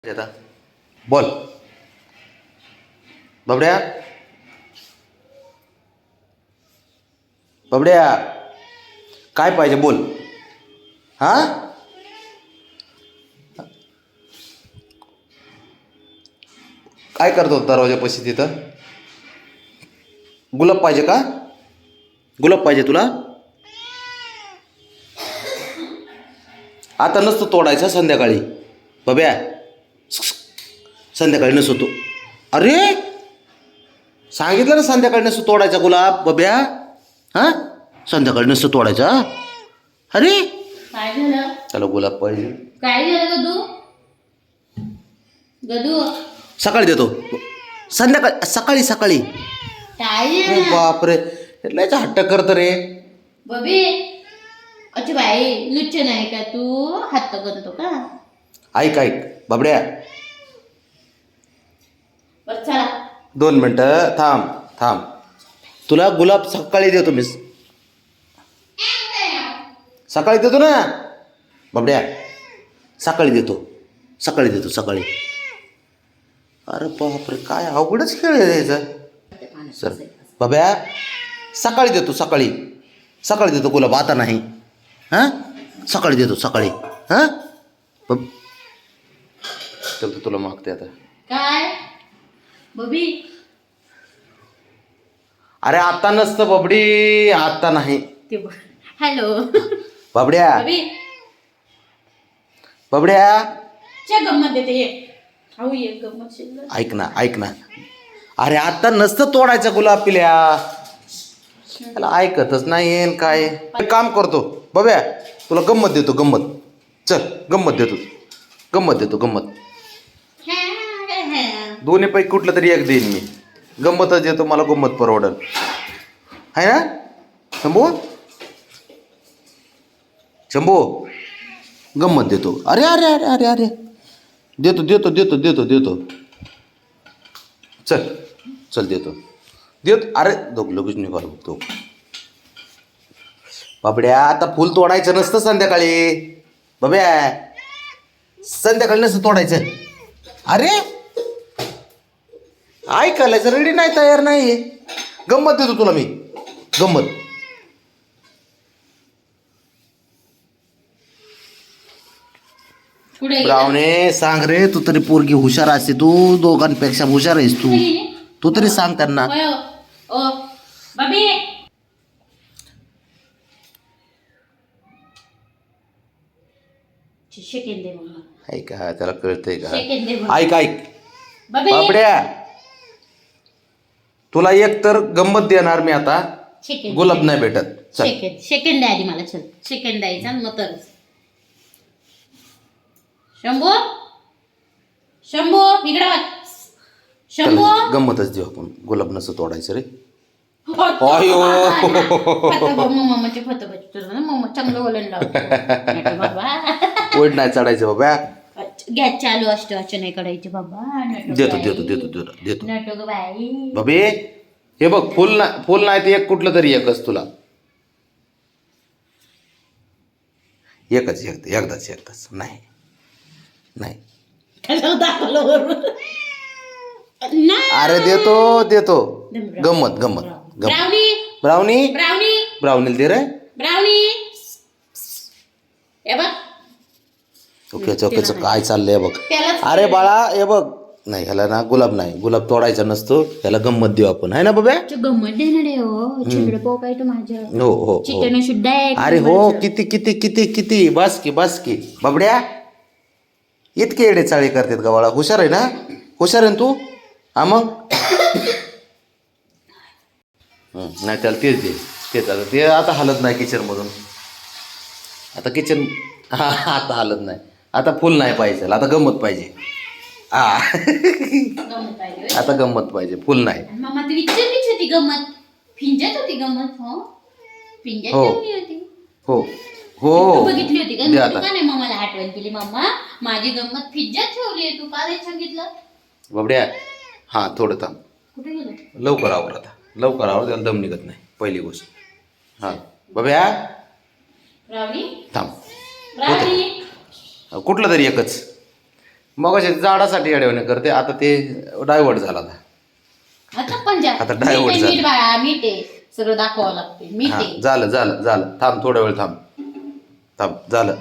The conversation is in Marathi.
आता बोल बबड्या. बबड्या काय पाहिजे बोल. हा काय करतो दरवाजापाशी तिथं? गुलाब पाहिजे का? गुलाब पाहिजे तुला? आता नसतो तोडायचा, संध्याकाळी. बब्या संध्याकाळी नसतो तो. अरे सांगितलं ना संध्याकाळी नसतो तोडायचा गुलाब. बब्या हां संध्याकाळी नसतो तोडायचा. अरे काय झालं? त्याला गुलाब पाहिजे. काय झालं गदू? गदू सकाळी देतो. संध्याकाळी सकाळी सकाळी. काय अरे झालं? बापरे लयच हट्ट करत रे. बबी अच्छा बाई लुच्च नाही का तू? हात करतो का? ऐक ऐक बबड्या, बरं चला 2 मिनटं थांब थांब. तुला गुलाब सकाळी देतो मी. सकाळी देतो ना बबड्या. सकाळी देतो, सकाळी देतो सकाळी. अरे बापरे काय अवघडच खेळ आहे याचा. सर बब्या सकाळी देतो, सकाळी सकाळी देतो गुलाब, आता नाही. हां सकाळी देतो सकाळी. हां बब चल तुला मागते आता. काय बबी? अरे आता नसतं बबडी, आता नाही. ते हॅलो बबड्या बबी बबड्या च्या गंमत देते ये. खाऊ ये गंमत शिल्लक. ऐक ना ऐक ना. अरे आता नसतं तोडायचं गुलाब पिल्या. त्याला ऐकतच नाही येईन काय. एक काम करतो बब्या, तुला गंमत देतो गंमत. चल गंमत देतो, गंमत देतो गंमत. दोन्ही पैकी कुठलं तरी एक देईन मी. गंमतच देतो, मला गंमत परवडल आहे ना. शंभू शंभू गंमत देतो. अरे अरे अरे अरे अरे देतो देतो देतो देतो देतो. चल चल देतो देतो. अरे लगेच निघालो बघतो. बाबड्या आता फुल तोडायचं नसतं संध्याकाळी. बब्या संध्याकाळी नसतं तोडायचं. अरे ऐकायला रेडी नाही, तयार नाही. गंमत देतो तुला मी गंमत. कुठे ब्रावणे सांग रे, तू तरी पोरगी हुशार असते. तू दोघांपेक्षा हुशार आहेस तू. तू तरी सांग त्यांना. ओ बबी शेकेन दे मम्मा. ऐका त्याला कळतंय का? शेकेन दे मम्मा. ऐक ऐक बबी बाबड्या, तुला एक तर गंमत देणार मी आता. शेकेन गुलाब नाही भेटत. चल सेकंड द्या आधी मला. चल सेकंड द्यायचा मग तर. शंभू शंभू इकडे बघ. शंभू चल, गंमतच देऊ आपण. गुलाब नसं तोडायचं रे. मम्माचे फत बघतो ना. मम्मा चांगलं बोलायला लावतो बाबा. ओढ नाही चढायचं बाबा. गॅस चालू असतो असं नाही करायचे बाबा. देतो देतो देतो देतो देतो. नटो बाई. बाबे हे बघ, फुल नाही ते एक कुठलं तरी एकच तुला. एकच एकदाच एकदाच. नाही नाही अरे देतो देतो. गंमत गंमत गंमत. ब्राउनी ब्राउनी ब्राउनी ब्राउनीला दे रे. ब्राउनी हे बघ. ओके ओके काय चाललंय बघ. त्यालाच अरे बाळा हे बघ, नाही ह्याला ना गुलाब नाही, गुलाब तोडायचा नसतो. ह्याला गंमत देऊ आपण आहे ना बाबा. गंमत देणार आहे हो. चिंगड पोक काय तो माझ्या हो हो हो. चिकन शुद्ध आहे. अरे हो किती किती किती किती. बस की बाबड्या. इतके येडे चाळे करतात का बाळा? हुशार आहे ना, हुशार आहे ना तू. हा मग नाही त्याला तेच दे. तेच आता ते आता हालत नाही किचनमधून. आता किचन हा आता हालत नाही. आता फुल नाही पाहिजे, आता गंमत पाहिजे. हा गंमत पाहिजे. आता गंमत पाहिजे, फुल नाही. मामा ती विचारलीच होती गंमत. पिंजत होती गंमत. हो पिंजत हो. ठेवली होती. हो हो तू बघितली होती का? दे तू आता. का नाही मम्माला आठवण केली? मम्मा माझी गंमत फिज्जत ठेवली आहे. तू का नाही सांगितलं? बाबड्या हां थोडं थांब. कुठे गेलं? लवकर आवर आता. लवकर आवर, त्याला दम निघत नाही पहिली गोष्ट. हां बाब्या रावणी थांब. रावणी कुठलं तरी एकच. मग असे झाडासाठी अडवणे करते, आता ते डायव्हर्ट झाला आता. आता पंजा आता डायव्हर्ट झालं. मीठ बाळा, मीठ आहे, सगळं दाखवावं लागते, मीठ हा आहे. झालं झालं झालं, थांब थोडा वेळ थांब थांब, झालं.